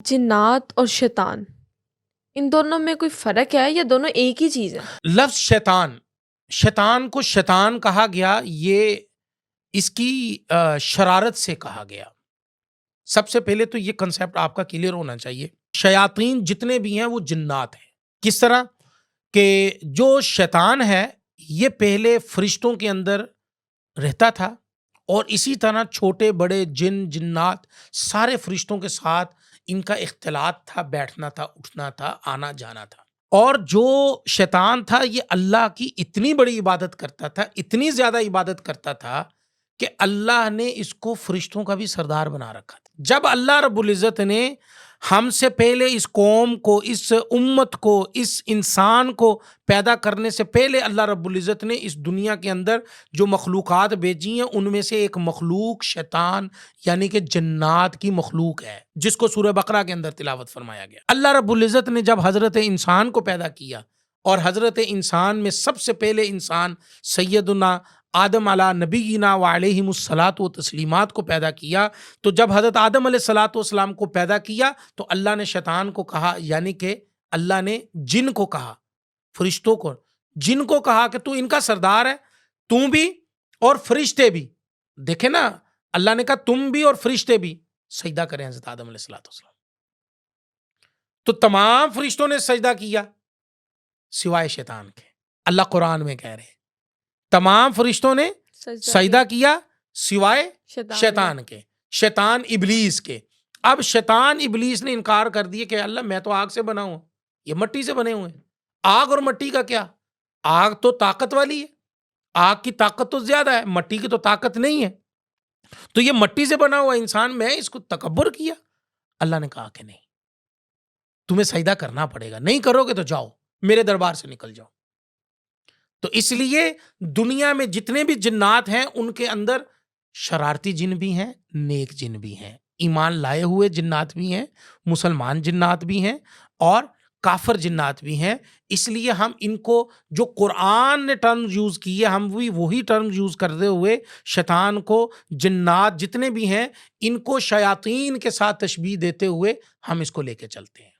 جنات اور شیطان، ان دونوں میں کوئی فرق ہے یا دونوں ایک ہی چیز ہے؟ لفظ شیطان کو شیطان کہا گیا، یہ اس کی شرارت سے کہا گیا۔ سب سے پہلے تو یہ کنسیپٹ آپ کا کلیئر ہونا چاہیے، شیاطین جتنے بھی ہیں وہ جنات ہیں۔ کس طرح کہ جو شیطان ہے یہ پہلے فرشتوں کے اندر رہتا تھا، اور اسی طرح چھوٹے بڑے جنات سارے فرشتوں کے ساتھ ان کا اختلاط تھا، بیٹھنا تھا، اٹھنا تھا، آنا جانا تھا۔ اور جو شیطان تھا یہ اللہ کی اتنی بڑی عبادت کرتا تھا، اتنی زیادہ عبادت کرتا تھا کہ اللہ نے اس کو فرشتوں کا بھی سردار بنا رکھا تھا۔ جب اللہ رب العزت نے ہم سے پہلے اس قوم کو، اس امت کو، اس انسان کو پیدا کرنے سے پہلے اللہ رب العزت نے اس دنیا کے اندر جو مخلوقات بھیجی ہیں ان میں سے ایک مخلوق شیطان یعنی کہ جنات کی مخلوق ہے، جس کو سورہ بقرہ کے اندر تلاوت فرمایا گیا۔ اللہ رب العزت نے جب حضرت انسان کو پیدا کیا، اور حضرت انسان میں سب سے پہلے انسان سیدنا آدم علیہ نبینا و علیہم الصلاۃ و تسلیمات کو پیدا کیا، تو جب حضرت آدم علیہ الصلاۃ والسلام کو پیدا کیا تو اللہ نے شیطان کو کہا، یعنی کہ اللہ نے جن کو کہا، فرشتوں کو، جن کو کہا کہ تو ان کا سردار ہے، تم بھی اور فرشتے بھی۔ دیکھیں نا، اللہ نے کہا تم بھی اور فرشتے بھی سجدہ کریں حضرت آدم علیہ الصلاۃ والسلام، تو تمام فرشتوں نے سجدہ کیا سوائے شیطان کے۔ اللہ قرآن میں کہہ رہے ہیں تمام فرشتوں نے سجدہ کیا سوائے شیطان کے، شیطان ابلیس کے۔ اب شیطان ابلیس نے انکار کر دیا کہ اللہ میں تو آگ سے بنا ہوں، یہ مٹی سے بنے ہوئے ہیں۔ آگ اور مٹی کا کیا؟ آگ تو طاقت والی ہے، آگ کی طاقت تو زیادہ ہے، مٹی کی تو طاقت نہیں ہے، تو یہ مٹی سے بنا ہوا انسان، میں اس کو تکبر کیا۔ اللہ نے کہا کہ نہیں، تمہیں سجدہ کرنا پڑے گا، نہیں کرو گے تو جاؤ میرے دربار سے نکل جاؤ۔ تو اس لیے دنیا میں جتنے بھی جنات ہیں ان کے اندر شرارتی جن بھی ہیں، نیک جن بھی ہیں، ایمان لائے ہوئے جنات بھی ہیں، مسلمان جنات بھی ہیں، اور کافر جنات بھی ہیں۔ اس لیے ہم ان کو جو قرآن نے ٹرم یوز کی ہے، ہم بھی وہی ٹرم یوز کرتے ہوئے شیطان کو، جنات جتنے بھی ہیں ان کو شیاطین کے ساتھ تشبیہ دیتے ہوئے ہم اس کو لے کے چلتے ہیں۔